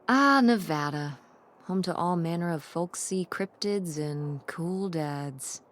Ah, Nevada. Home to all manner of folksy cryptids and cool dads.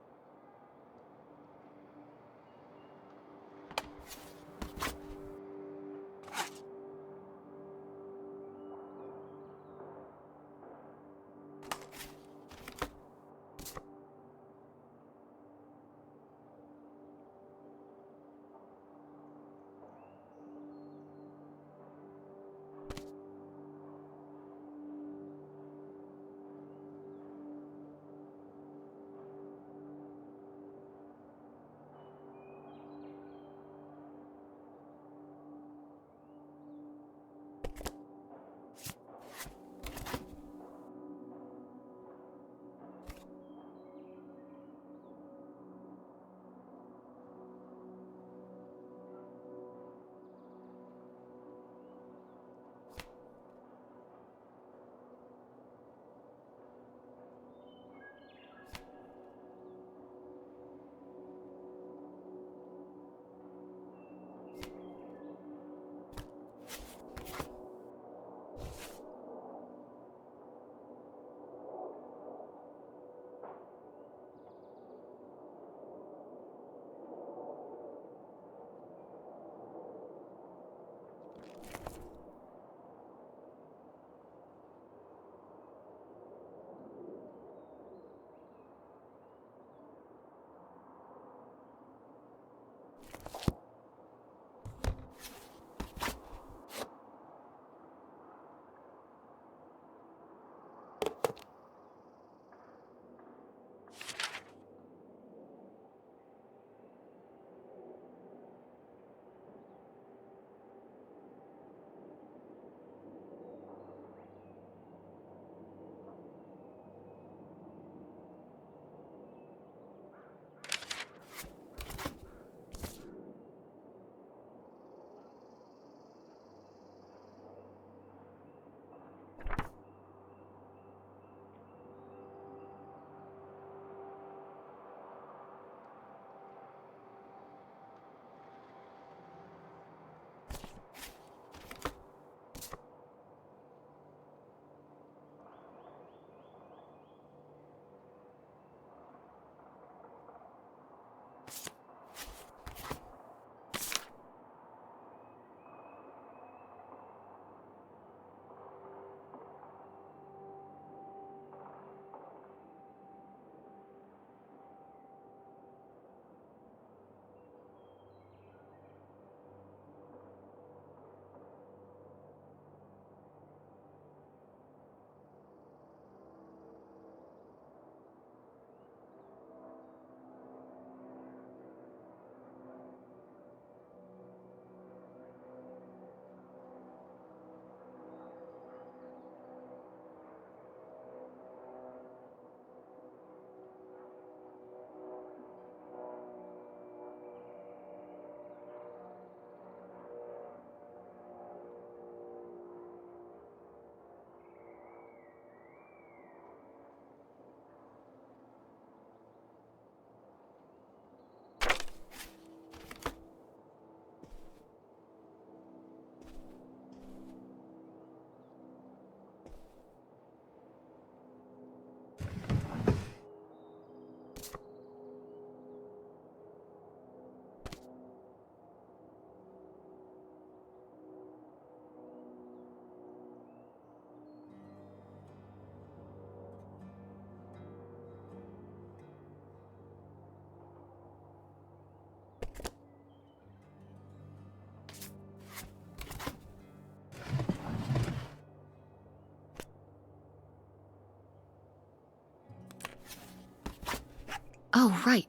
Oh, right.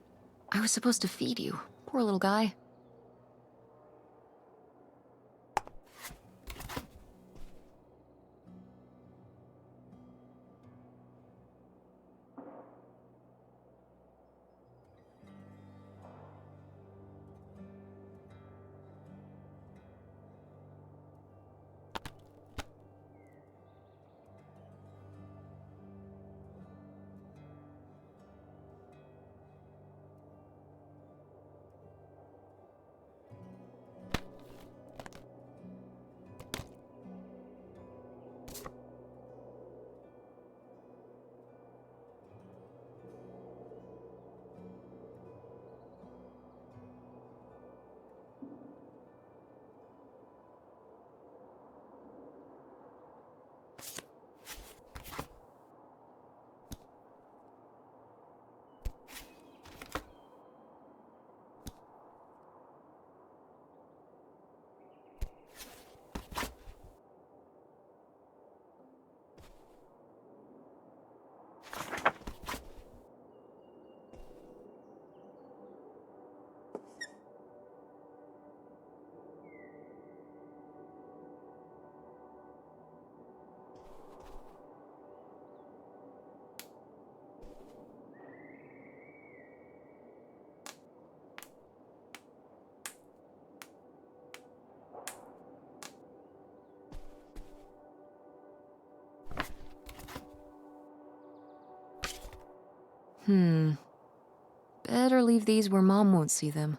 I was supposed to feed you. Poor little guy. Better leave these where Mom won't see them.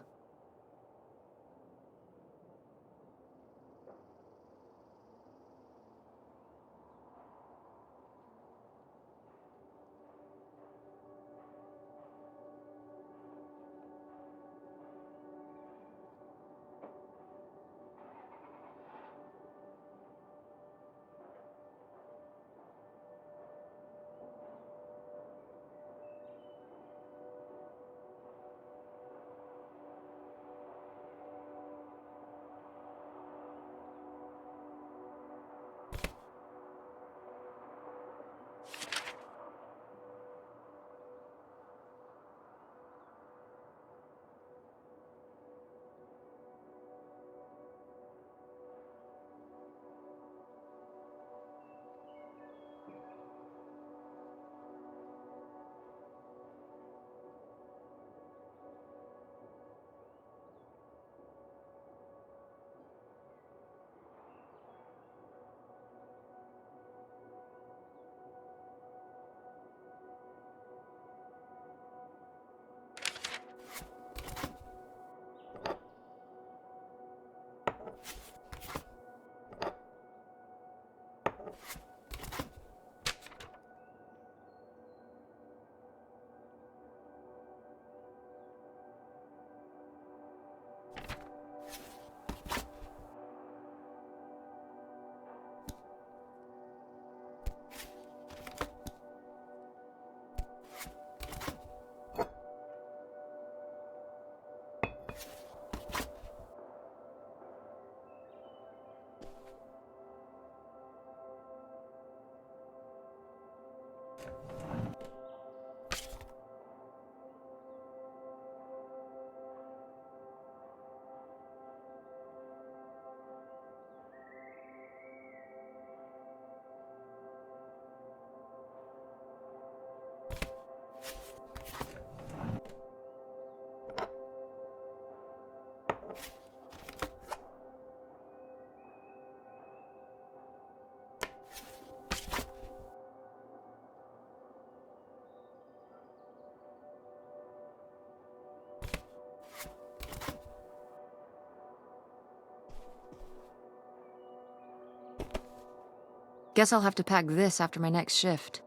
Guess I'll have to pack this after my next shift.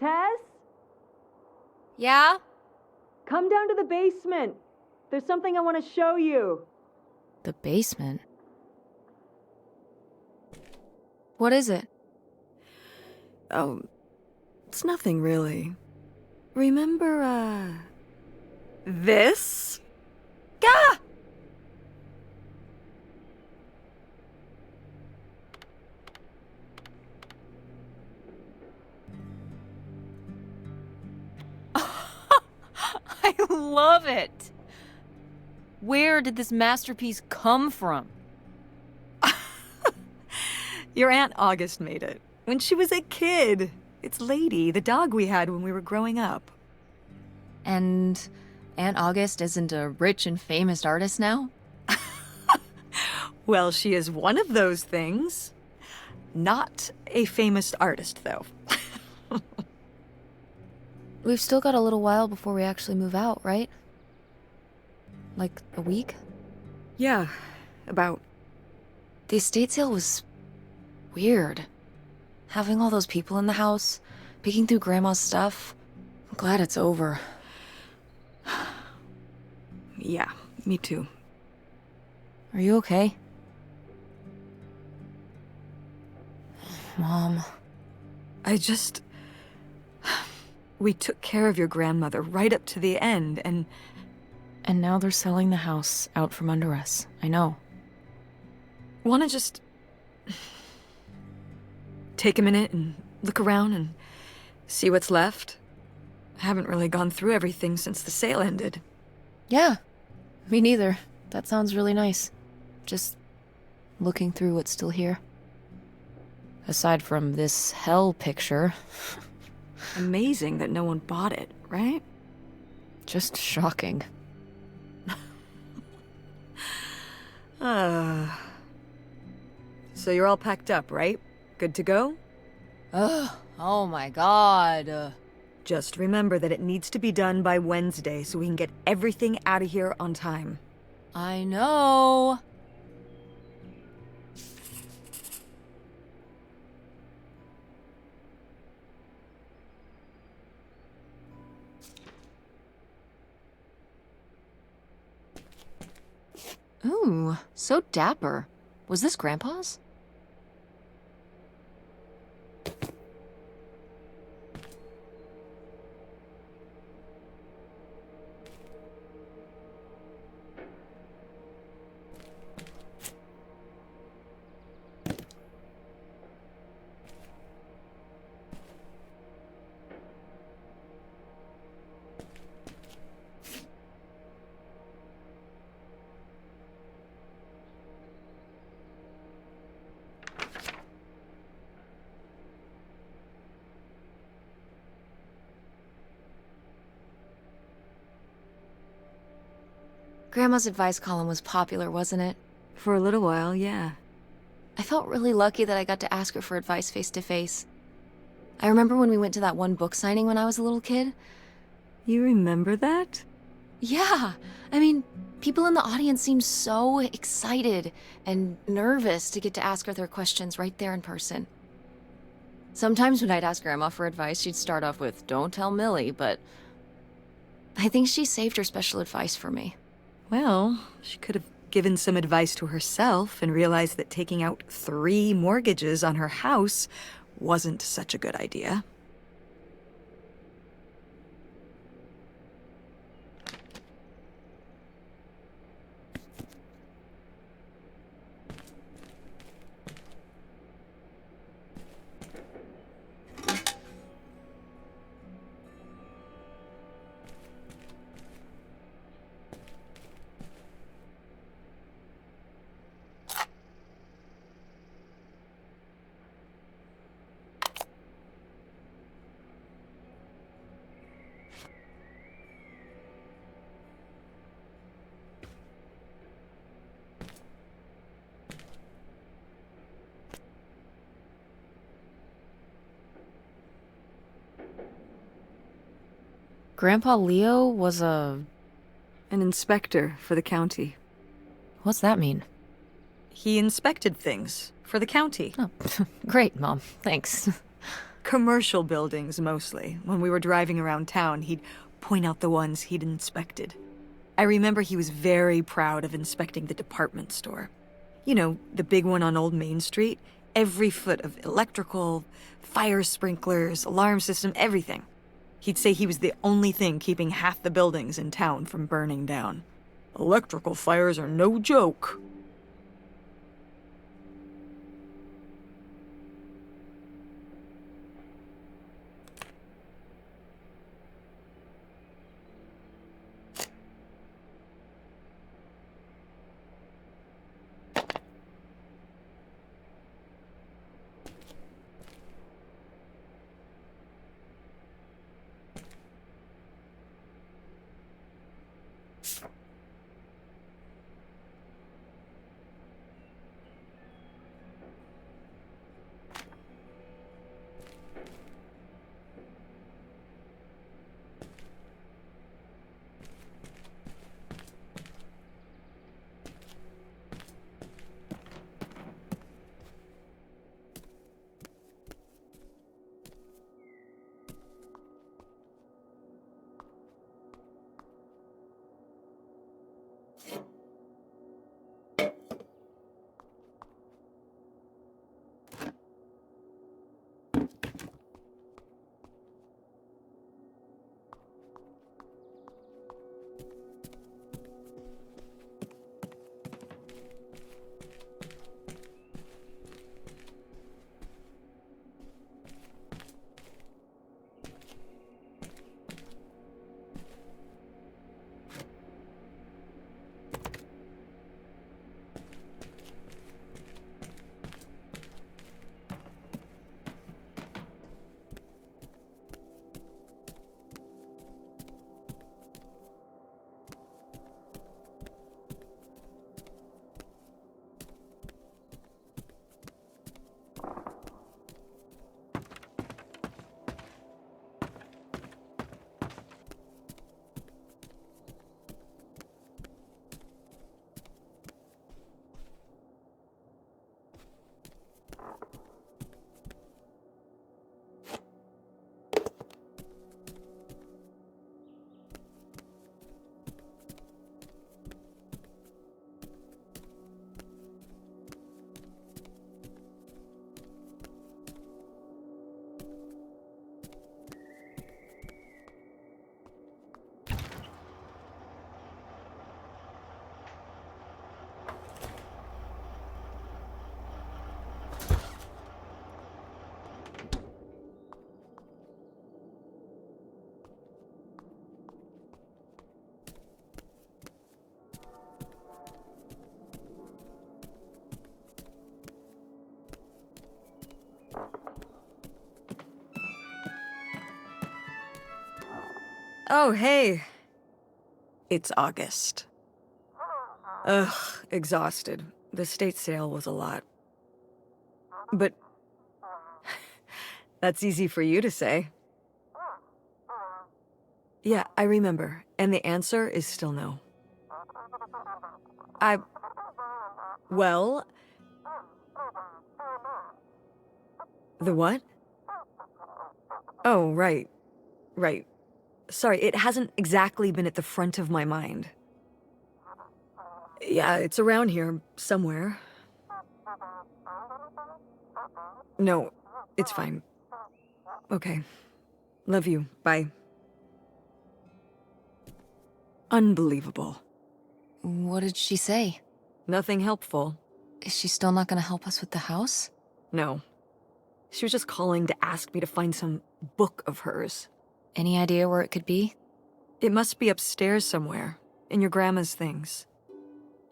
Tess? Yeah? Come down to the basement. There's something I want to show you. The basement? What is it? Oh, it's nothing really. Remember, this? Gah! I love it! Where did this masterpiece come from? Your Aunt August made it when she was a kid. It's Lady, the dog we had when we were growing up. And Aunt August isn't a rich and famous artist now? Well, she is one of those things. Not a famous artist, though. We've still got a little while before we actually move out, right? Like a week? Yeah, about. The estate sale was weird. Having all those people in the house, picking through Grandma's stuff. I'm glad it's over. Yeah, me too. Are you okay? Mom. We took care of your grandmother right up to the end, and now they're selling the house out from under us. I know. want to just take a minute and look around and See what's left? I haven't really gone through everything since the sale ended. Yeah, me neither. That sounds really nice. Just looking through what's still here. Aside from this hell picture. Amazing that no one bought it, right? Just shocking. So you're all packed up, right? Good to go? Ugh, oh my god. Just remember that it needs to be done by Wednesday so we can get everything out of here on time. I know. Ooh, so dapper. Was this Grandpa's? Grandma's advice column was popular, wasn't it? For a little while, yeah. I felt really lucky that I got to ask her for advice face to face. I remember when we went to that one book signing when I was a little kid. You remember that? Yeah, I mean, people in the audience seemed so excited and nervous to get to ask her their questions right there in person. Sometimes when I'd ask Grandma for advice, she'd start off with, "Don't tell Millie," but I think she saved her special advice for me. Well, she could have given some advice to herself and realized that taking out 3 mortgages on her house wasn't such a good idea. Grandpa Leo was a... An inspector for the county. What's that mean? He inspected things for the county. Oh, great, Mom. Thanks. Commercial buildings, mostly. When we were driving around town, he'd point out the ones he'd inspected. I remember he was very proud of inspecting the department store. You know, the big one on Old Main Street. Every foot of electrical, fire sprinklers, alarm system, everything. He'd say he was the only thing keeping half the buildings in town from burning down. Electrical fires are no joke. Oh, hey. It's August. Ugh, exhausted. The state sale was a lot. But that's easy for you to say. Yeah, I remember. And the answer is still no. Well... The what? Oh, right. Right. Sorry, it hasn't exactly been at the front of my mind. Yeah, it's around here, somewhere. No, it's fine. Okay. Love you. Bye. Unbelievable. What did she say? Nothing helpful. Is she still not gonna help us with the house? No. She was just calling to ask me to find some book of hers. Any idea where it could be? It must be upstairs somewhere, in your grandma's things.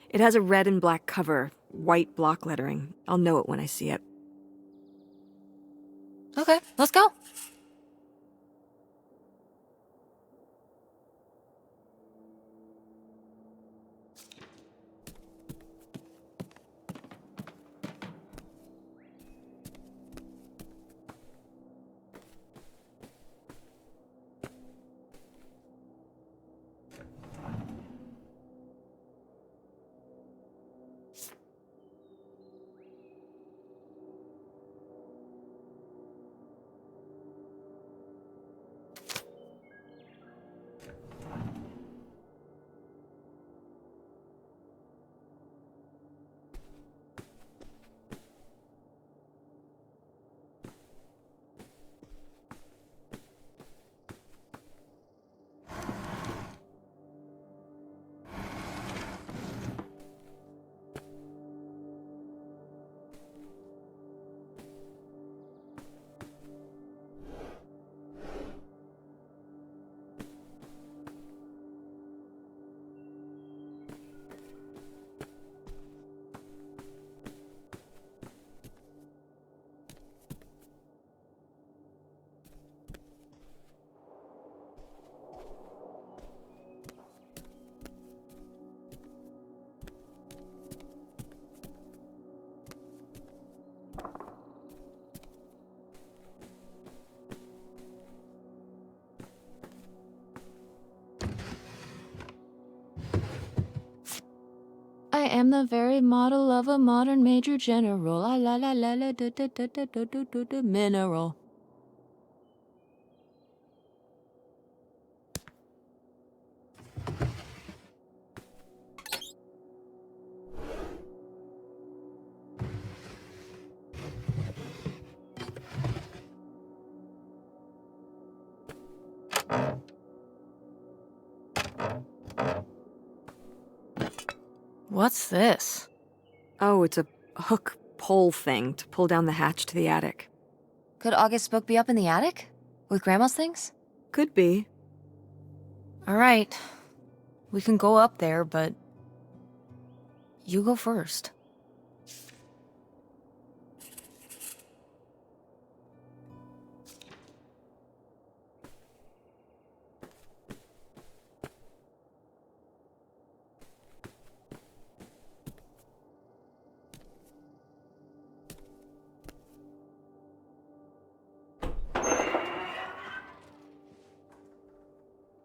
It has a red and black cover, white block lettering. I'll know it when I see it. Okay, let's go. I am the very model of a modern major general. La la la la la da da da da da da da da mineral. What's this? Oh, it's a hook pole thing to pull down the hatch to the attic. Could August's book be up in the attic? With Grandma's things? Could be. Alright. We can go up there, but... you go first.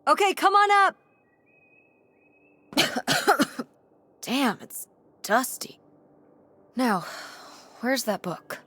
Okay, come on up! Damn, it's dusty. Now, where's that book?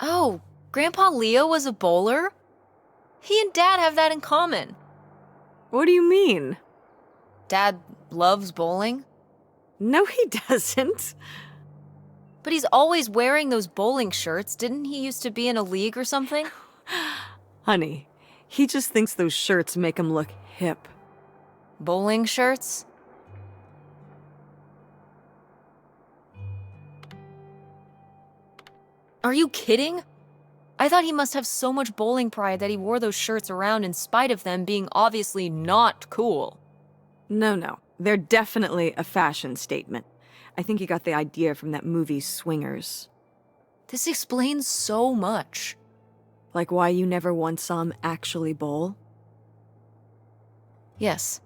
Oh, Grandpa Leo was a bowler? He and Dad have that in common. What do you mean? Dad loves bowling. No, he doesn't. But he's always wearing those bowling shirts. Didn't he used to be in a league or something? Honey, he just thinks those shirts make him look hip. Bowling shirts? Are you kidding? I thought he must have so much bowling pride that he wore those shirts around in spite of them being obviously not cool. No. They're definitely a fashion statement. I think he got the idea from that movie Swingers. This explains so much. Like why you never once saw him actually bowl? Yes.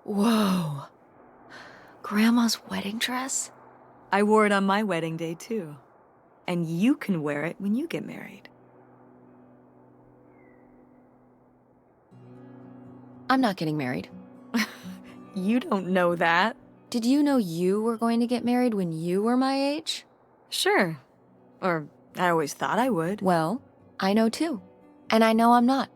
Whoa. Grandma's wedding dress? I wore it on my wedding day, too. And you can wear it when you get married. I'm not getting married. You don't know that. Did you know you were going to get married when you were my age? Sure. Or I always thought I would. Well, I know too. And I know I'm not.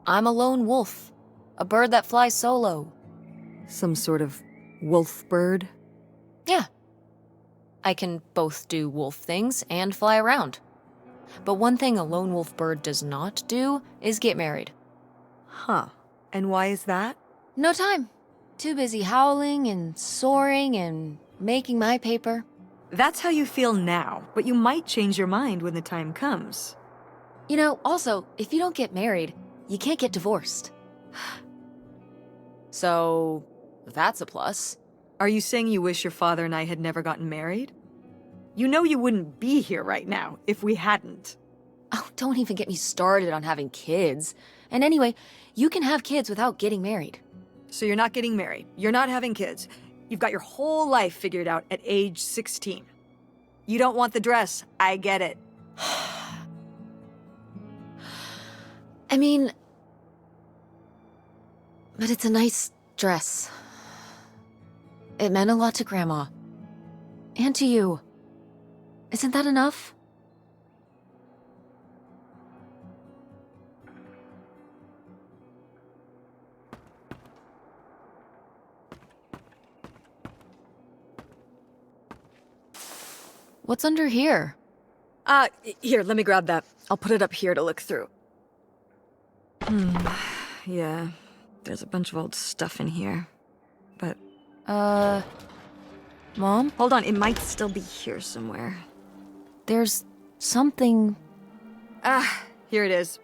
I'm a lone wolf, a bird that flies solo. Some sort of wolf bird? Yeah. I can both do wolf things and fly around. But one thing a lone wolf bird does not do is get married. Huh. And why is that? No time. Too busy howling and soaring and making my paper. That's how you feel now, but you might change your mind when the time comes. You know, also, if you don't get married, you can't get divorced. So, that's a plus. Are you saying you wish your father and I had never gotten married? You know you wouldn't be here right now if we hadn't. Oh, don't even get me started on having kids. And anyway, you can have kids without getting married. So you're not getting married. You're not having kids. You've got your whole life figured out at age 16. You don't want the dress. I get it. I mean, but it's a nice dress. It meant a lot to Grandma. And to you. Isn't that enough? What's under here? Here, let me grab that. I'll put it up here to look through. Yeah, there's a bunch of old stuff in here. But... Mom? Hold on, it might still be here somewhere. There's something... Here it is.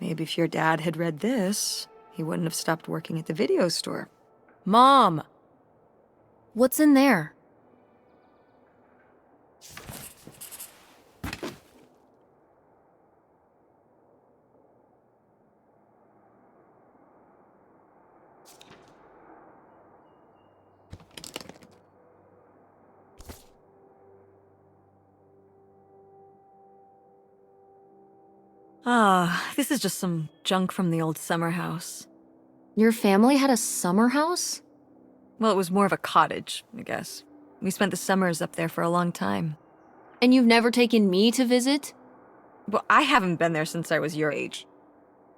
Maybe if your dad had read this, he wouldn't have stopped working at the video store. Mom! What's in there? This is just some junk from the old summer house. Your family had a summer house? Well, it was more of a cottage, I guess. We spent the summers up there for a long time. And you've never taken me to visit? Well, I haven't been there since I was your age.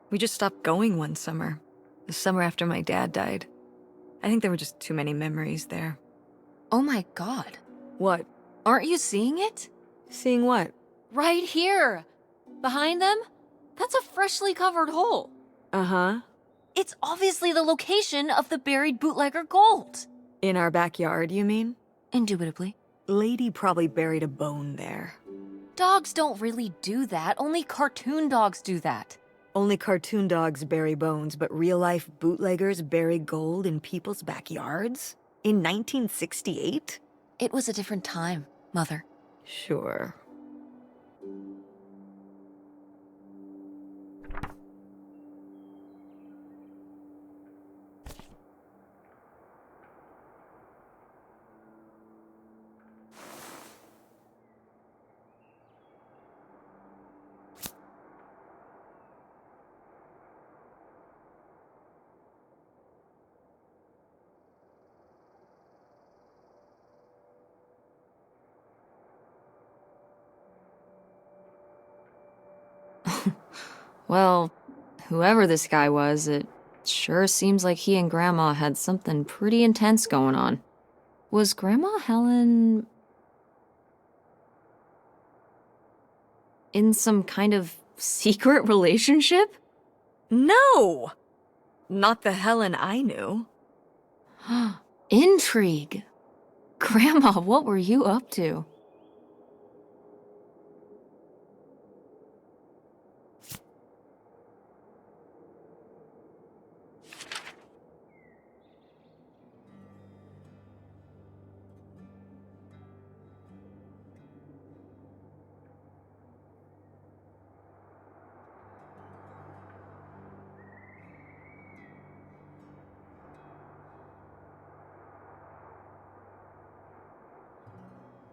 We just stopped going one summer. The summer after my dad died. I think there were just too many memories there. Oh my god. What? Aren't you seeing it? Seeing what? Right here! Behind them? That's a freshly covered hole. Uh-huh. It's obviously the location of the buried bootlegger gold. In our backyard, you mean? Indubitably. Lady probably buried a bone there. Dogs don't really do that. Only cartoon dogs do that. Only cartoon dogs bury bones, but real-life bootleggers bury gold in people's backyards? In 1968? It was a different time, Mother. Well, whoever this guy was, it sure seems like he and Grandma had something pretty intense going on. Was Grandma Helen in some kind of secret relationship? No! Not the Helen I knew. Intrigue. Grandma, what were you up to?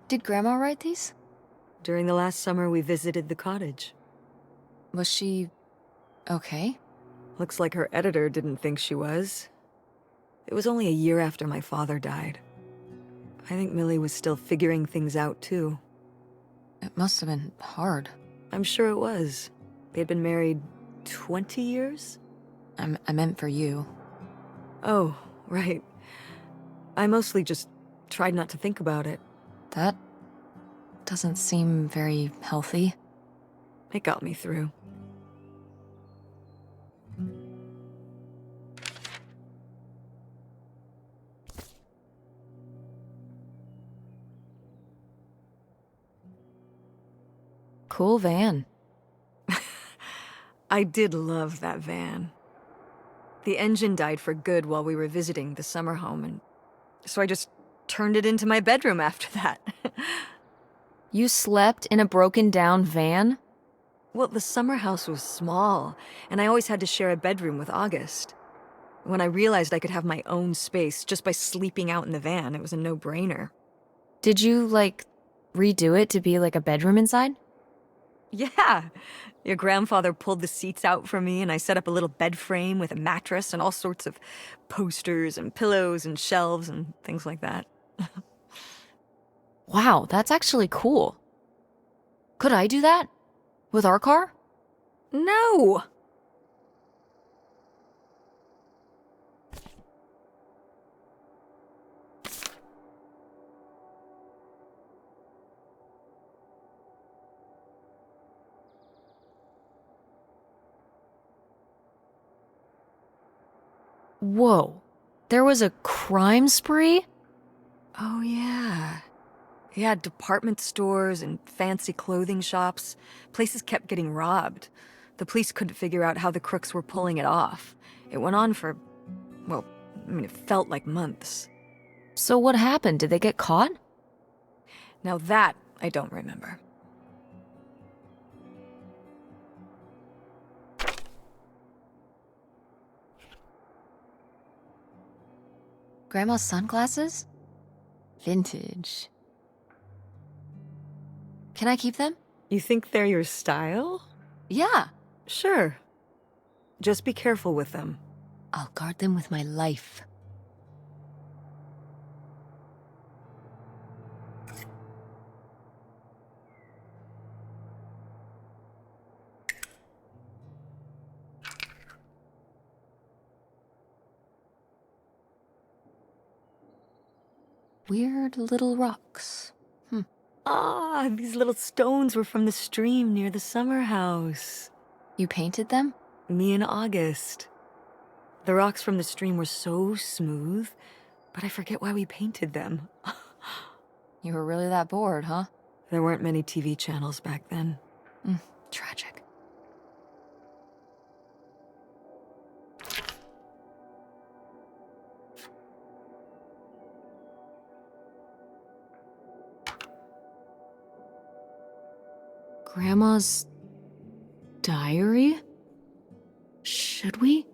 Did Grandma write these? During the last summer, we visited the cottage. Was she okay? Looks like her editor didn't think she was. It was only a year after my father died. I think Millie was still figuring things out, too. It must have been hard. I'm sure it was. They had been married 20 years? I meant for you. Oh, right. I mostly just tried not to think about it. That doesn't seem very healthy. It got me through. Cool van. I did love that van. The engine died for good while we were visiting the summer home, and so I just turned it into my bedroom after that. You slept in a broken down van? Well, the summer house was small, and I always had to share a bedroom with August. When I realized I could have my own space just by sleeping out in the van, it was a no-brainer. Did you, redo it to be like a bedroom inside? Yeah. Your grandfather pulled the seats out for me, and I set up a little bed frame with a mattress and all sorts of posters and pillows and shelves and things like that. Wow, that's actually cool. Could I do that? With our car? No! Whoa, there was a crime spree? Oh, yeah. He had department stores and fancy clothing shops. Places kept getting robbed. The police couldn't figure out how the crooks were pulling it off. It went on for, well, it felt like months. So what happened? Did they get caught? Now that I don't remember. Grandma's sunglasses? Vintage. Can I keep them? You think they're your style? Yeah. Sure. Just be careful with them. I'll guard them with my life. Weird little rocks. Ah, these little stones were from the stream near the summer house. You painted them? Me and August. The rocks from the stream were so smooth, but I forget why we painted them. You were really that bored, huh? There weren't many TV channels back then. Tragic. Grandma's diary? Should we?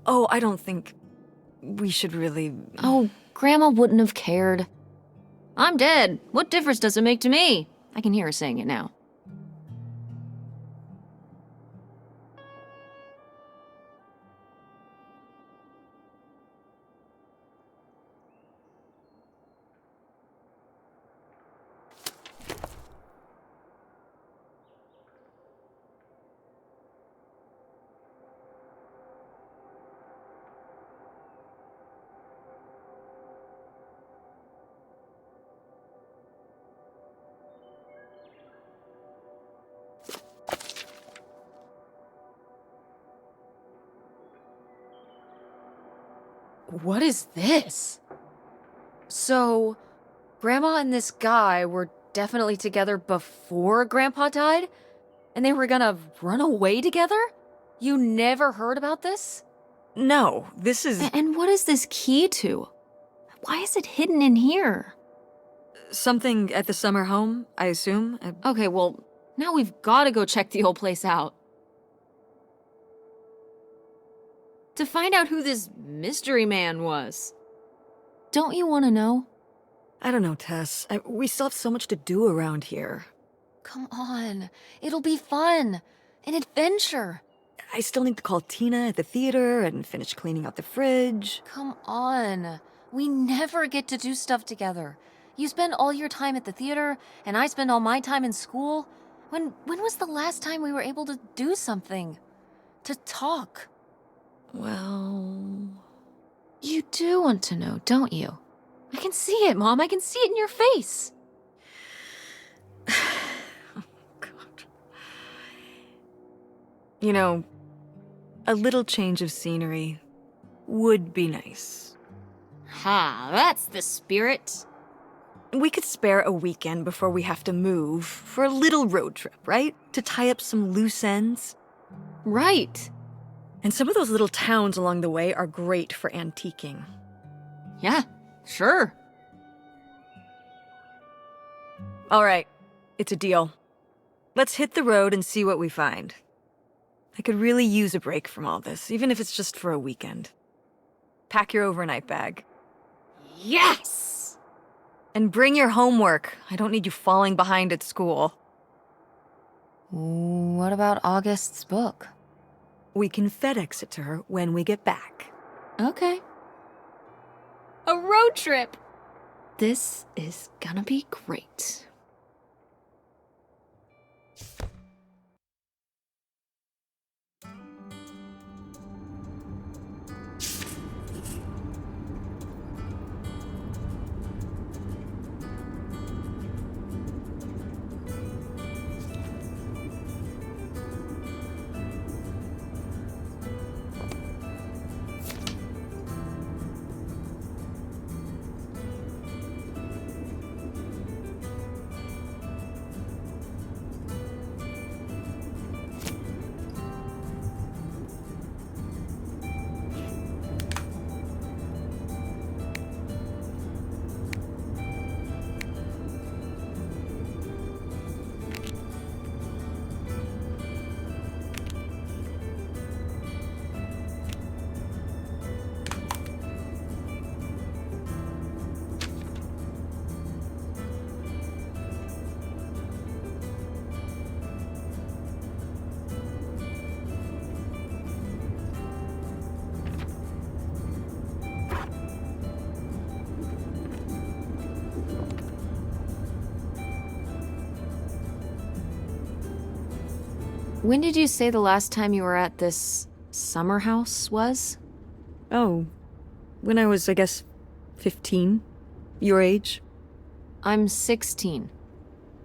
Oh, I don't think we should really... Oh, Grandma wouldn't have cared. I'm dead. What difference does it make to me? I can hear her saying it now. What is this? So, Grandma and this guy were definitely together before Grandpa died? And they were gonna run away together? You never heard about this? No, this is... And what is this key to? Why is it hidden in here? something at the summer home, I assume? Okay, well, now we've gotta go check the old place out. To find out who this mystery man was. Don't you want to know? I don't know, Tess. We still have so much to do around here. Come on. It'll be fun. An adventure. I still need to call Tina at the theater and finish cleaning out the fridge. Come on. We never get to do stuff together. You spend all your time at the theater, and I spend all my time in school. When was the last time we were able to do something? To talk? Well... You do want to know, don't you? I can see it, Mom. I can see it in your face. Oh, God. You know, a little change of scenery would be nice. Ha, that's the spirit. We could spare a weekend before we have to move for a little road trip, right? To tie up some loose ends. Right. And some of those little towns along the way are great for antiquing. Yeah, sure. All right, it's a deal. Let's hit the road and see what we find. I could really use a break from all this, even if it's just for a weekend. Pack your overnight bag. Yes! And bring your homework. I don't need you falling behind at school. What about August's book? We can FedEx it to her when we get back. Okay. A road trip! This is gonna be great. When did you say the last time you were at this summer house was? Oh, when I was, I guess, 15? Your age? I'm 16.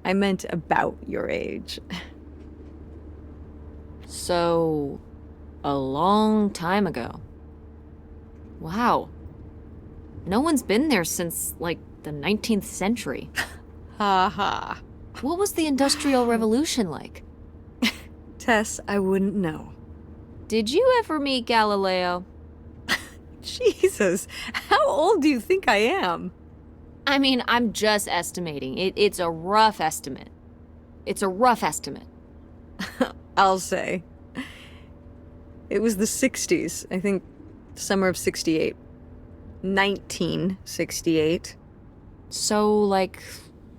I meant about your age. So, a long time ago. Wow. No one's been there since, like, the 19th century. Ha ha. What was the Industrial Revolution like? Tess, I wouldn't know. Did you ever meet Galileo? Jesus, how old do you think I am? I mean, I'm just estimating. It's a rough estimate. It's a rough estimate. I'll say. It was the 60s, I think, summer of 68. 1968. So, like,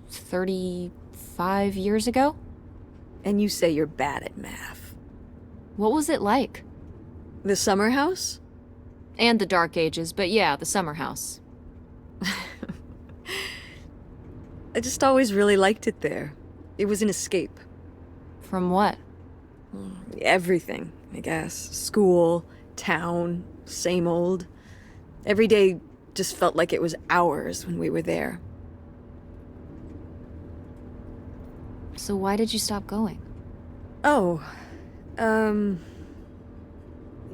35 years ago? And you say you're bad at math. What was it like? The summer house? And the Dark Ages, but yeah, the summer house. I just always really liked it there. It was an escape. From what? Everything, I guess. School, town, same old. Every day just felt like it was hours when we were there. So why did you stop going? Oh,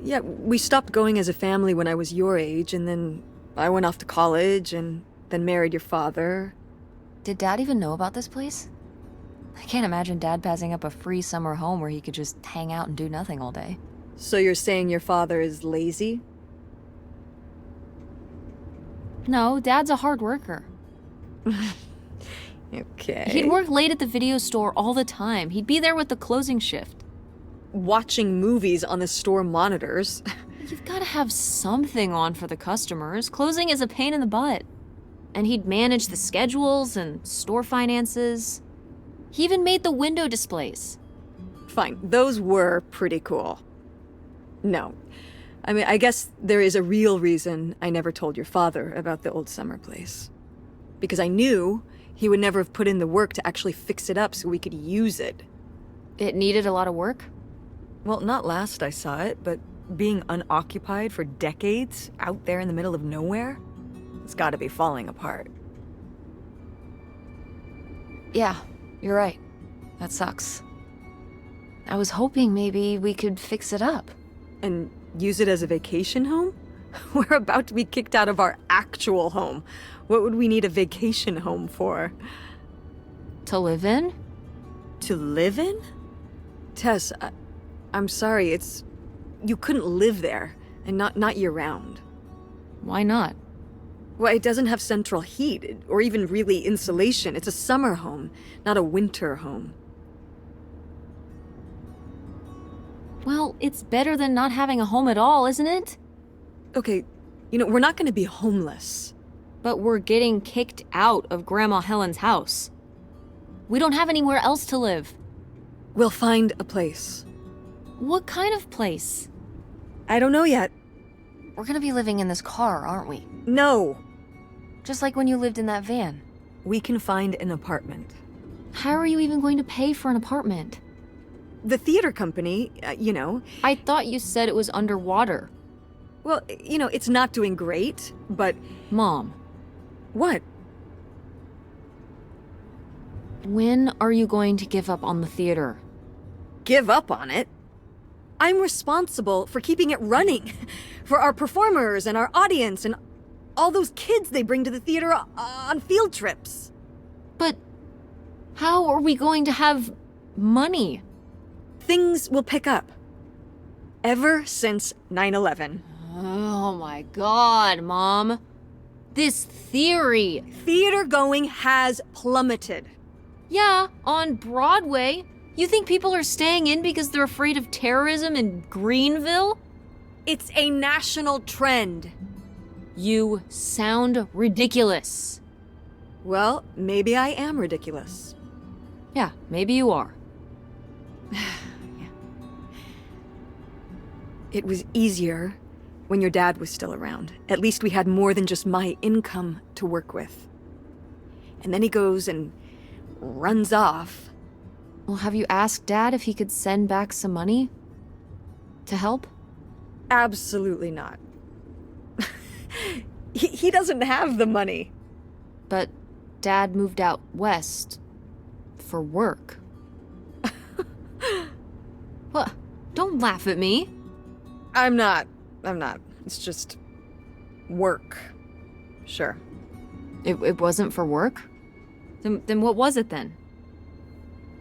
Yeah, we stopped going as a family when I was your age, and then I went off to college, and then married your father. Did Dad even know about this place? I can't imagine Dad passing up a free summer home where he could just hang out and do nothing all day. So you're saying your father is lazy? No, Dad's a hard worker. Okay. He'd work late at the video store all the time. He'd be there with the closing shift. Watching movies on the store monitors. You've got to have something on for the customers. Closing is a pain in the butt. And he'd manage the schedules and store finances. He even made the window displays. Fine, those were pretty cool. No. I mean, I guess there is a real reason I never told your father about the old summer place. Because I knew he would never have put in the work to actually fix it up so we could use it. It needed a lot of work? Well, not last I saw it, but being unoccupied for decades out there in the middle of nowhere, it's gotta be falling apart. Yeah, you're right. That sucks. I was hoping maybe we could fix it up. And use it as a vacation home? We're about to be kicked out of our actual home. What would we need a vacation home for? To live in? To live in? Tess, I'm sorry, you couldn't live there, and not year-round. Why not? Well, it doesn't have central heat, or even really insulation. It's a summer home, not a winter home. Well, it's better than not having a home at all, isn't it? Okay, we're not gonna be homeless. But we're getting kicked out of Grandma Helen's house. We don't have anywhere else to live. We'll find a place. What kind of place? I don't know yet. We're gonna be living in this car, aren't we? No! Just like when you lived in that van. We can find an apartment. How are you even going to pay for an apartment? The theater company, I thought you said it was underwater. Well, it's not doing great, but... Mom. What? When are you going to give up on the theater? Give up on it? I'm responsible for keeping it running. For our performers and our audience and all those kids they bring to the theater on field trips. But how are we going to have money? Things will pick up. Ever since 9/11. Oh my God, Mom. This theory. Theater going has plummeted. Yeah, on Broadway. You think people are staying in because they're afraid of terrorism in Greenville? It's a national trend. You sound ridiculous. Well, maybe I am ridiculous. Yeah, maybe you are. It was easier when your dad was still around. At least we had more than just my income to work with. And then he goes and runs off. Well, have you asked Dad if he could send back some money? To help? Absolutely not. He doesn't have the money. But Dad moved out west for work. What? Don't laugh at me. I'm not. It's just work. Sure. It wasn't for work? Then what was it then?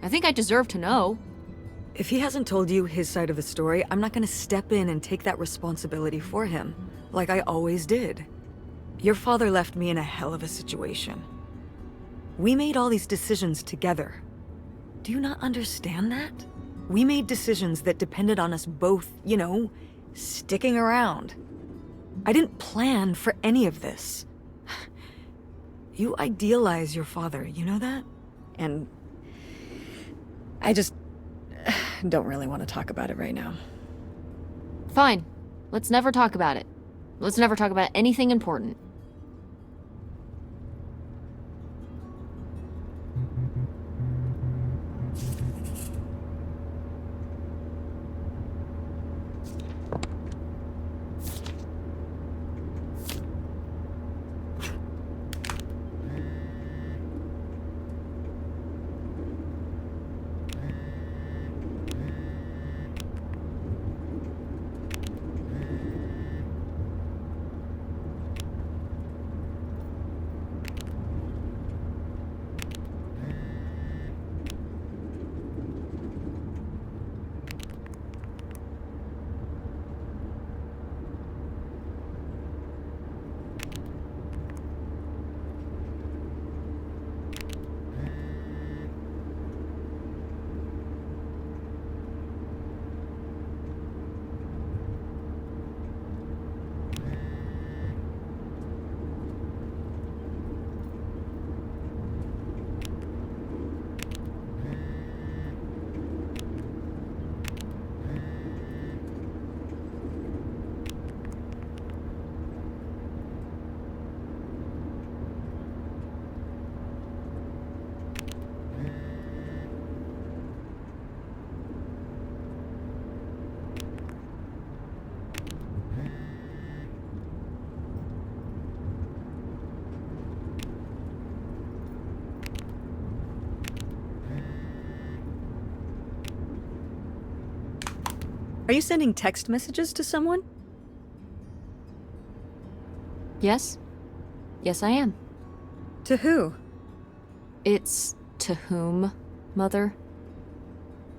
I think I deserve to know. If he hasn't told you his side of the story, I'm not gonna step in and take that responsibility for him, like I always did. Your father left me in a hell of a situation. We made all these decisions together. Do you not understand that? We made decisions that depended on us both, sticking around. I didn't plan for any of this. You idealize your father, you know that? And I just don't really want to talk about it right now. Fine. Let's never talk about it. Let's never talk about anything important. Are you sending text messages to someone? Yes? Yes, I am. To who? It's to whom, Mother?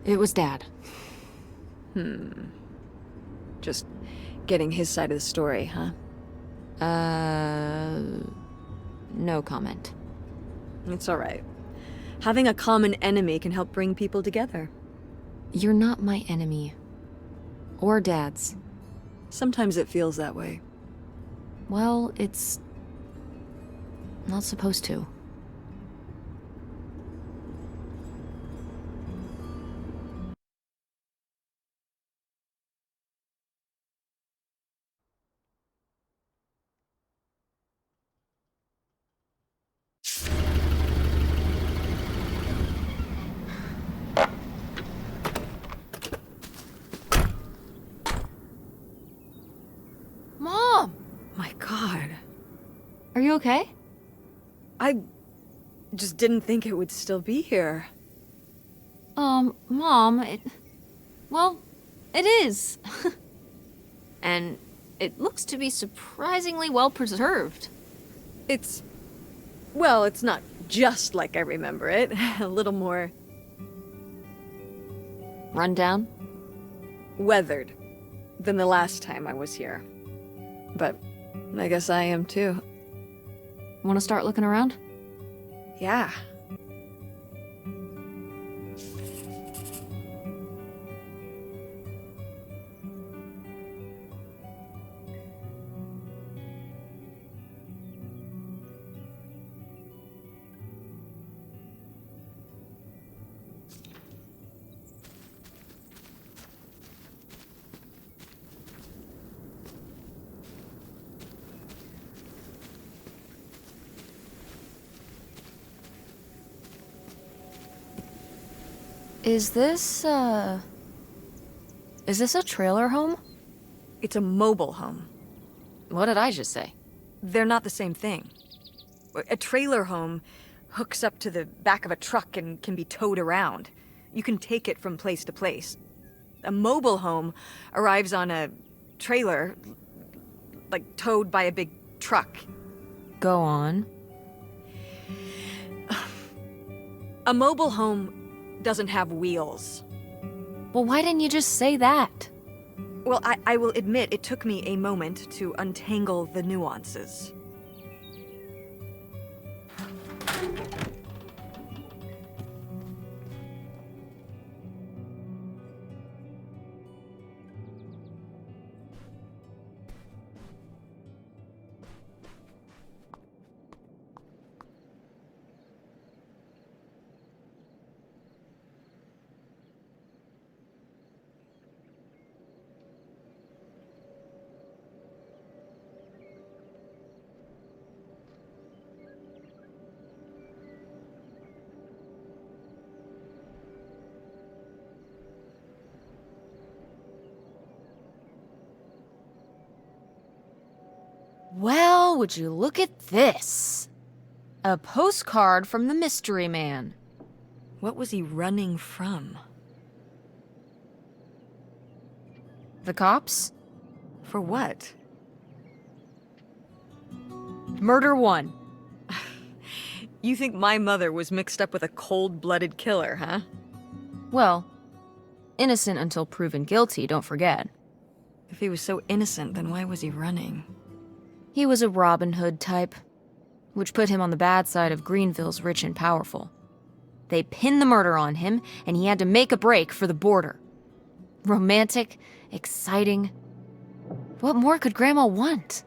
It was Dad. Just getting his side of the story, huh? No comment. It's all right. Having a common enemy can help bring people together. You're not my enemy. Or Dad's. Sometimes it feels that way. Well, it's not supposed to. Mom! My God. Are you okay? I just didn't think it would still be here. Mom, well, it is. And it looks to be surprisingly well preserved. Well, it's not just like I remember it. A little more Rundown? weathered than the last time I was here. But I guess I am too. Want to start looking around? Yeah. Is this a trailer home? It's a mobile home. What did I just say? They're not the same thing. A trailer home hooks up to the back of a truck and can be towed around. You can take it from place to place. A mobile home arrives on a trailer, like towed by a big truck. Go on. A mobile home doesn't have wheels. Well, why didn't you just say that? Well, I will admit it took me a moment to untangle the nuances. Well, would you look at this? A postcard from the mystery man. What was he running from? The cops? For what? Murder 1. You think my mother was mixed up with a cold-blooded killer, huh? Well, innocent until proven guilty, don't forget. If he was so innocent, then why was he running? He was a Robin Hood type, which put him on the bad side of Greenville's rich and powerful. They pinned the murder on him, and he had to make a break for the border. Romantic, exciting, What more could Grandma want?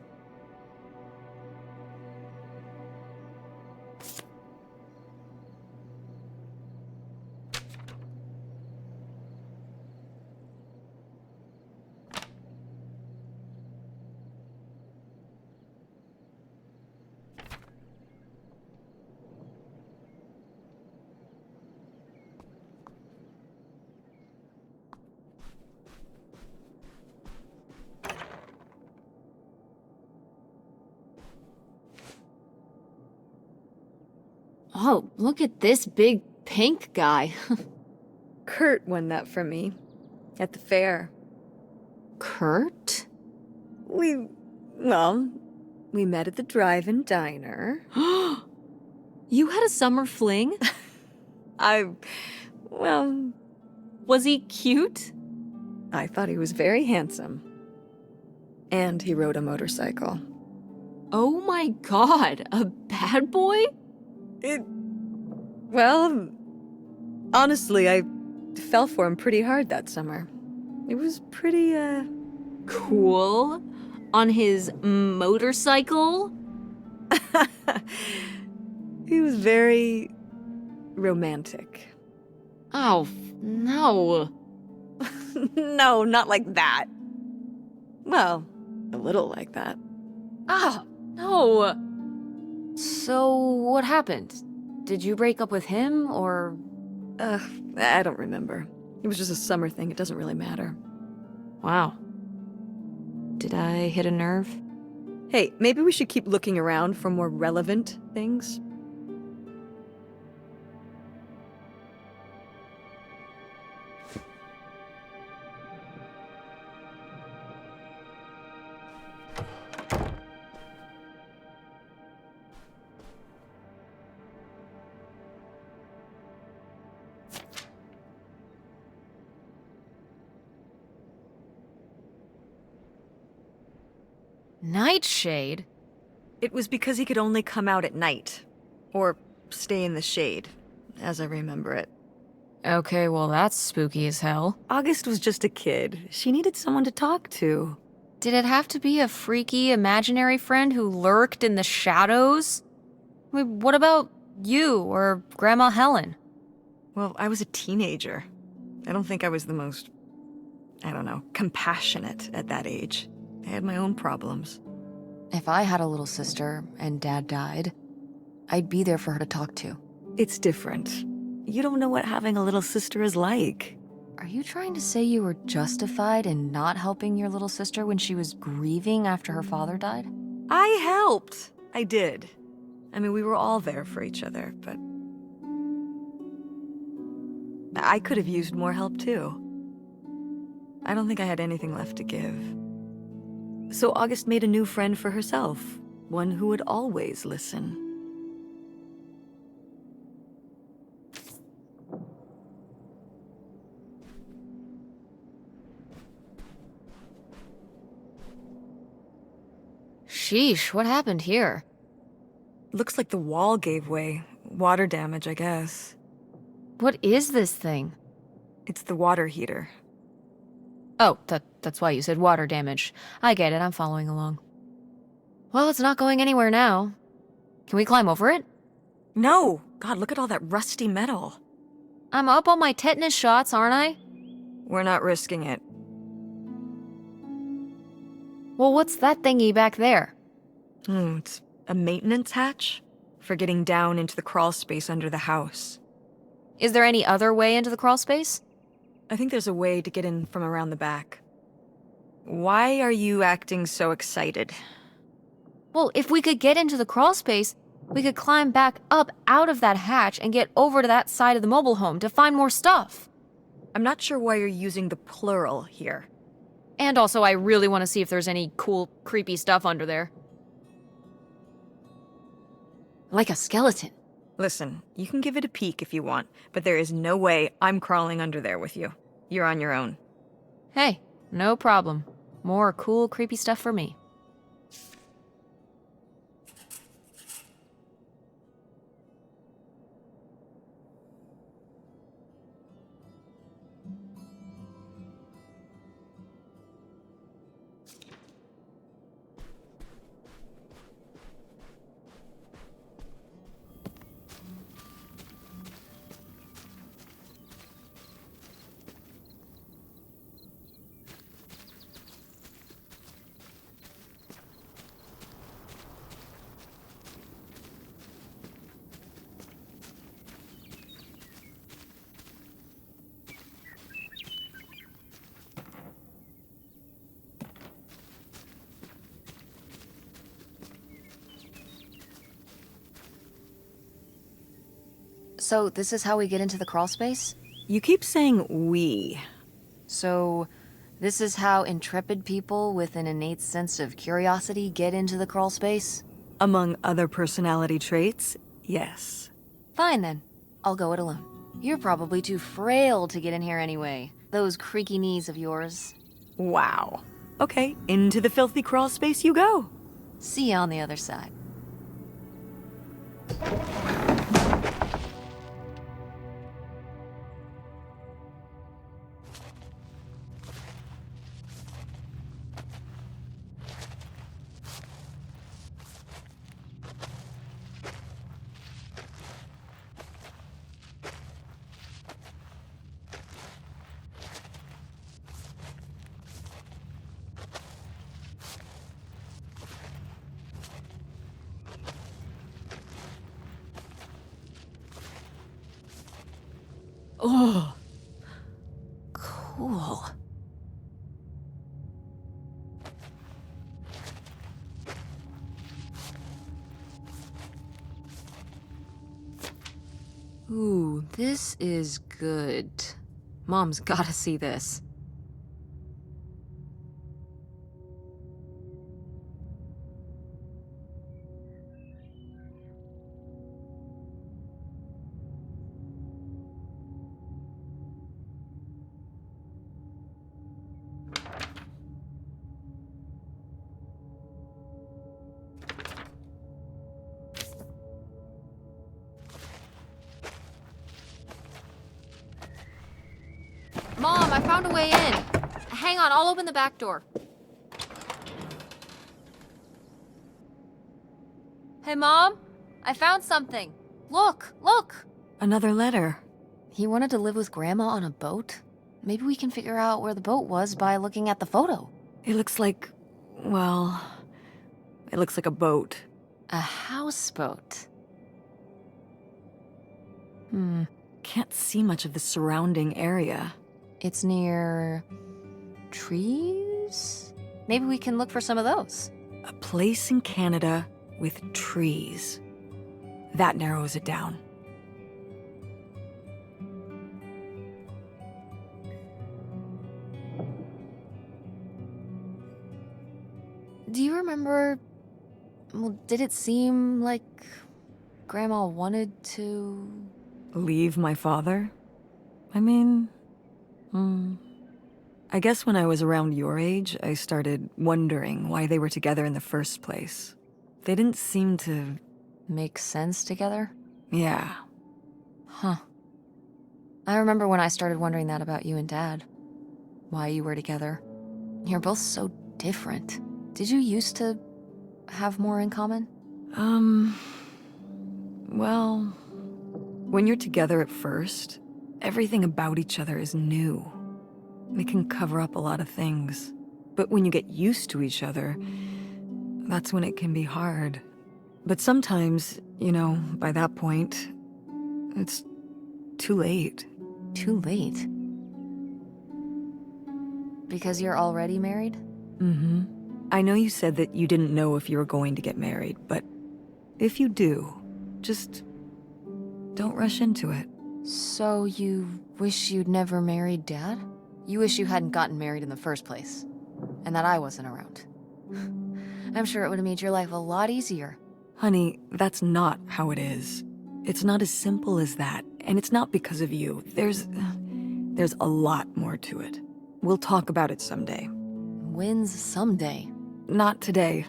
Oh, look at this big pink guy. Kurt won that from me at the fair. Kurt? We met at the drive-in diner. You had a summer fling? Was he cute? I thought he was very handsome. And he rode a motorcycle. Oh my god, a bad boy? Honestly, I fell for him pretty hard that summer. It was pretty, Cool. On his motorcycle? He was very romantic. Oh, no. No, not like that. Well, a little like that. Ah, no. So, what happened? Did you break up with him, or...? I don't remember. It was just a summer thing. It doesn't really matter. Wow. Did I hit a nerve? Hey, maybe we should keep looking around for more relevant things. Nightshade? It was because he could only come out at night. Or stay in the shade, as I remember it. Okay, well that's spooky as hell. August was just a kid. She needed someone to talk to. Did it have to be a freaky, imaginary friend who lurked in the shadows? I mean, what about you or Grandma Helen? Well, I was a teenager. I don't think I was the most, compassionate at that age. I had my own problems. If I had a little sister and Dad died, I'd be there for her to talk to. It's different. You don't know what having a little sister is like. Are you trying to say you were justified in not helping your little sister when she was grieving after her father died? I helped. I did. I mean, we were all there for each other, but I could have used more help too. I don't think I had anything left to give. So August made a new friend for herself, one who would always listen. Sheesh, what happened here? Looks like the wall gave way. Water damage, I guess. What is this thing? It's the water heater. Oh, that's why you said water damage. I get it, I'm following along. Well, it's not going anywhere now. Can we climb over it? No! God, look at all that rusty metal. I'm up on my tetanus shots, aren't I? We're not risking it. Well, what's that thingy back there? It's a maintenance hatch for getting down into the crawl space under the house. Is there any other way into the crawl space? I think there's a way to get in from around the back. Why are you acting so excited? Well, if we could get into the crawl space, we could climb back up out of that hatch and get over to that side of the mobile home to find more stuff. I'm not sure why you're using the plural here. And also, I really want to see if there's any cool, creepy stuff under there. Like a skeleton. Listen, you can give it a peek if you want, but there is no way I'm crawling under there with you. You're on your own. Hey, no problem. More cool, creepy stuff for me. So this is how we get into the crawl space? You keep saying we. So this is how intrepid people with an innate sense of curiosity get into the crawl space? Among other personality traits, yes. Fine then. I'll go it alone. You're probably too frail to get in here anyway. Those creaky knees of yours. Wow. Okay, into the filthy crawl space you go. See you on the other side. Oh, cool. Ooh, this is good. Mom's gotta see this. Mom, I found a way in. Hang on, I'll open the back door. Hey, Mom? I found something. Look, look! Another letter. He wanted to live with Grandma on a boat? Maybe we can figure out where the boat was by looking at the photo. It looks like, well, it looks like a boat. A houseboat. Can't see much of the surrounding area. It's near trees? Maybe we can look for some of those. A place in Canada with trees. That narrows it down. Do you remember... Well, did it seem like Grandma wanted to... Leave my father? I mean... I guess when I was around your age, I started wondering why they were together in the first place. They didn't seem to... Make sense together? Yeah. Huh. I remember when I started wondering that about you and Dad. Why you were together. You're both so different. Did you used to have more in common? Well... When you're together at first, everything about each other is new. They can cover up a lot of things. But when you get used to each other, that's when it can be hard. But sometimes, you know, by that point, it's too late. Too late? Because you're already married? Mm-hmm. I know you said that you didn't know if you were going to get married, but if you do, just don't rush into it. So you wish you'd never married Dad? You wish you hadn't gotten married in the first place. And that I wasn't around. I'm sure it would have made your life a lot easier. Honey, that's not how it is. It's not as simple as that, and it's not because of you. There's a lot more to it. We'll talk about it someday. When's someday? Not today.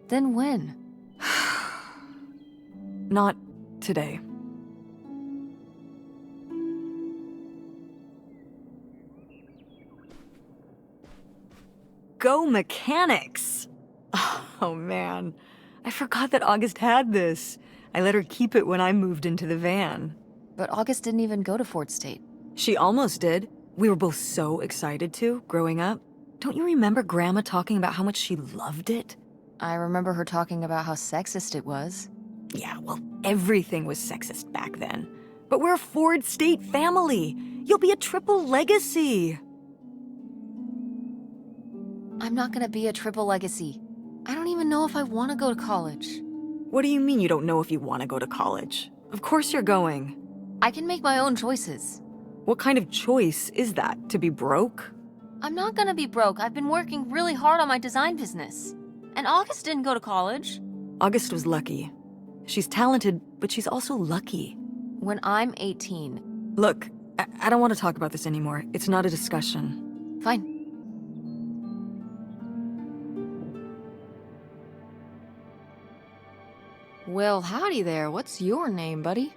Then when? Not today. Go mechanics! Oh man, I forgot that August had this. I let her keep it when I moved into the van. But August didn't even go to Fort State. She almost did. We were both so excited to, growing up. Don't you remember Grandma talking about how much she loved it? I remember her talking about how sexist it was. Yeah, well, everything was sexist back then. But we're a Ford State family. You'll be a triple legacy. I'm not gonna be a triple legacy. I don't even know if I want to go to college. What do you mean you don't know if you want to go to college? Of course you're going. I can make my own choices. What kind of choice is that? To be broke? I'm not gonna be broke. I've been working really hard on my design business. And August didn't go to college. August was lucky. She's talented, but she's also lucky. When I'm 18. Look, I don't want to talk about this anymore. It's not a discussion. Fine. Well, howdy there. What's your name, buddy?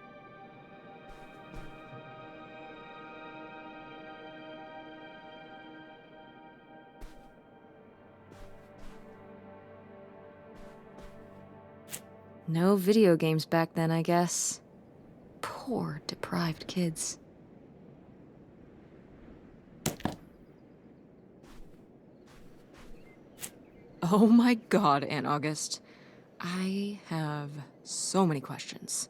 No video games back then, I guess. Poor, deprived kids. Oh my god, Aunt August. I have so many questions.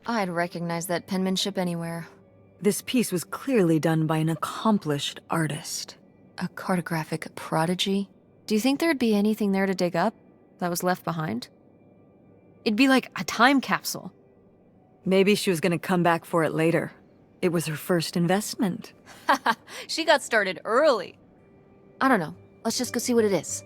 I'd recognize that penmanship anywhere. This piece was clearly done by an accomplished artist. A cartographic prodigy? Do you think there'd be anything there to dig up that was left behind? It'd be like a time capsule. Maybe she was gonna come back for it later. It was her first investment. She got started early. I don't know. Let's just go see what it is.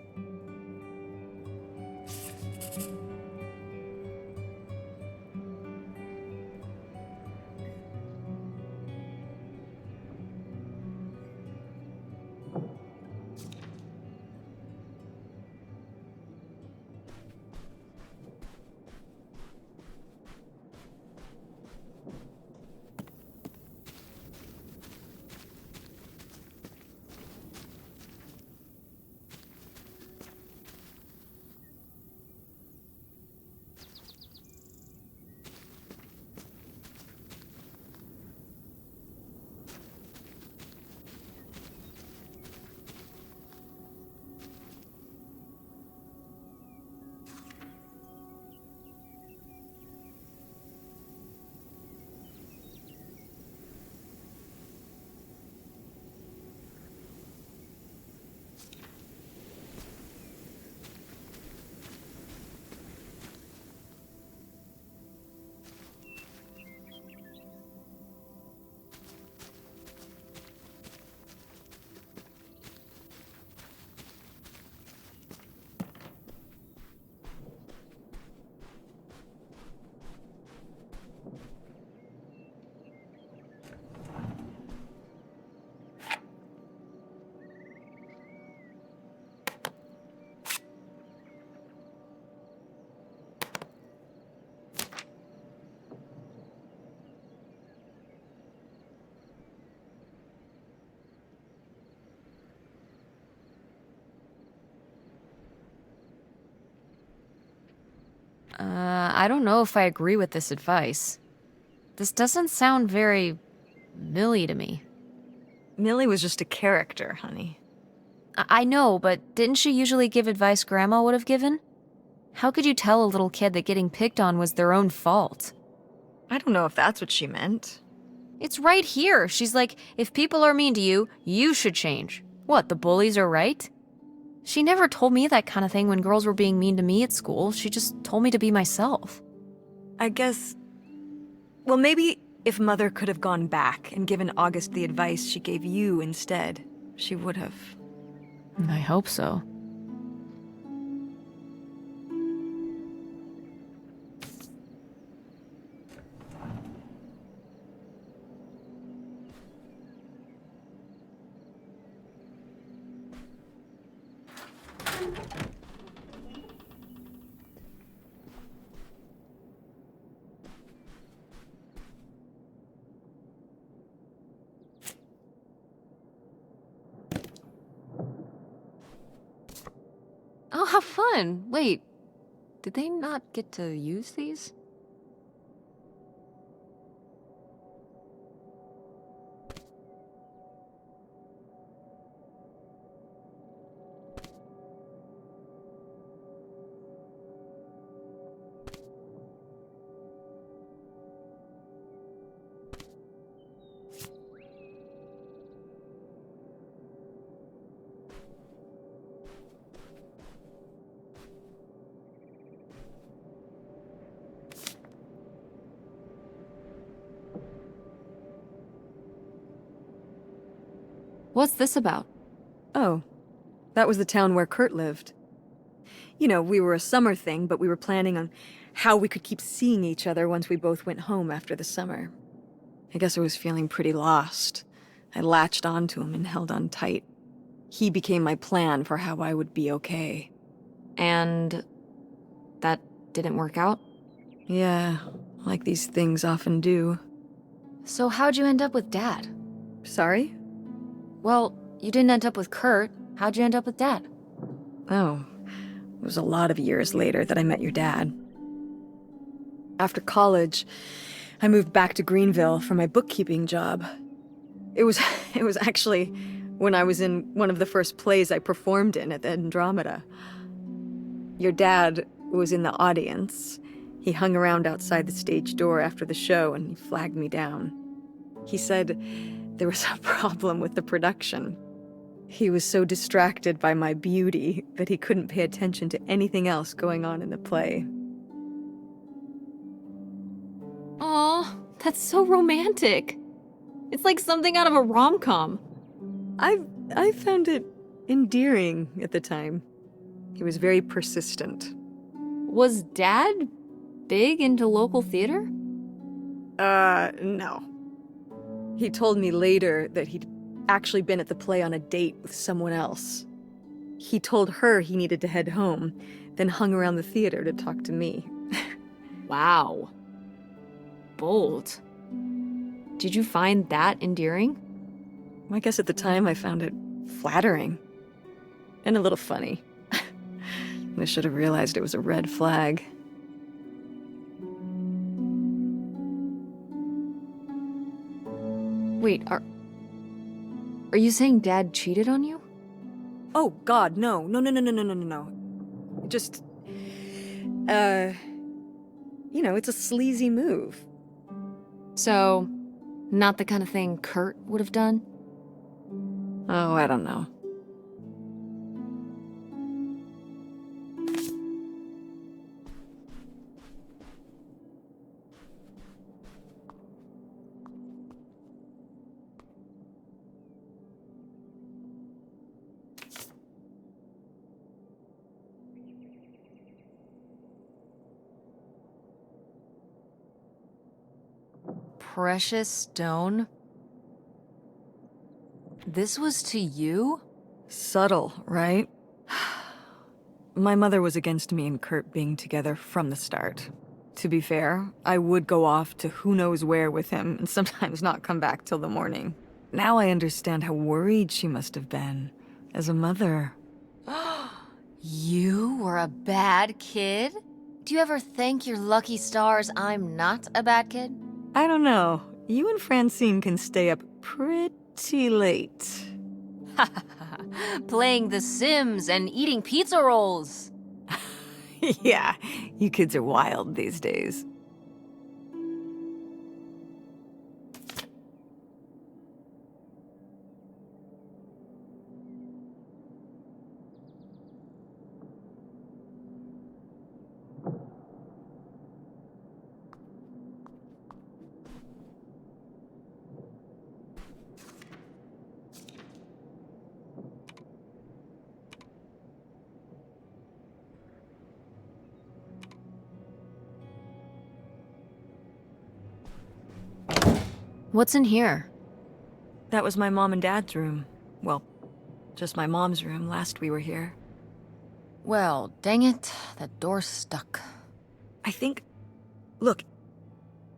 I don't know if I agree with this advice. This doesn't sound very Millie to me. Millie was just a character, honey. I know, but didn't she usually give advice Grandma would have given? How could you tell a little kid that getting picked on was their own fault? I don't know if that's what she meant. It's right here. She's like, if people are mean to you, you should change. What, the bullies are right? She never told me that kind of thing when girls were being mean to me at school. She just told me to be myself. I guess... Well, maybe if Mother could have gone back and given August the advice she gave you instead, she would have. I hope so. Oh, how fun! Wait, did they not get to use these? What's this about? Oh, that was the town where Kurt lived. You know, we were a summer thing, but we were planning on how we could keep seeing each other once we both went home after the summer. I guess I was feeling pretty lost. I latched onto him and held on tight. He became my plan for how I would be okay. And that didn't work out? Yeah, like these things often do. So how'd you end up with Dad? Sorry? Well, you didn't end up with Kurt. How'd you end up with Dad? Oh, it was a lot of years later that I met your dad. After college, I moved back to Greenville for my bookkeeping job. It was actually when I was in one of the first plays I performed in at the Andromeda. Your dad was in the audience. He hung around outside the stage door after the show and he flagged me down. He said there was a problem with the production. He was so distracted by my beauty that he couldn't pay attention to anything else going on in the play. Aw, that's so romantic. It's like something out of a rom-com. I found it endearing at the time. He was very persistent. Was Dad big into local theater? No. He told me later that he'd actually been at the play on a date with someone else. He told her he needed to head home, then hung around the theater to talk to me. Wow. Bold. Did you find that endearing? I guess at the time I found it flattering. And a little funny. I should have realized it was a red flag. Wait, are you saying Dad cheated on you? Oh, God, no. No. Just, you know, it's a sleazy move. So, not the kind of thing Kurt would have done? Oh, I don't know. Precious stone? This was to you? Subtle, right? My mother was against me and Kurt being together from the start. To be fair, I would go off to who knows where with him and sometimes not come back till the morning. Now I understand how worried she must have been as a mother. You were a bad kid? Do you ever thank your lucky stars I'm not a bad kid? I don't know. You and Francine can stay up pretty late. Playing The Sims and eating pizza rolls. Yeah, you kids are wild these days. What's in here? That was my mom and dad's room. Well, just my mom's room last we were here. Well, dang it, that door's stuck. I think... Look,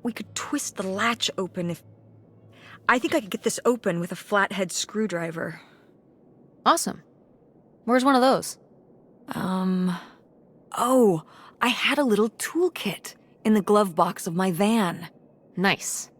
we could twist the latch open if... I think I could get this open with a flathead screwdriver. Awesome. Where's one of those? Oh, I had a little toolkit in the glove box of my van. Nice.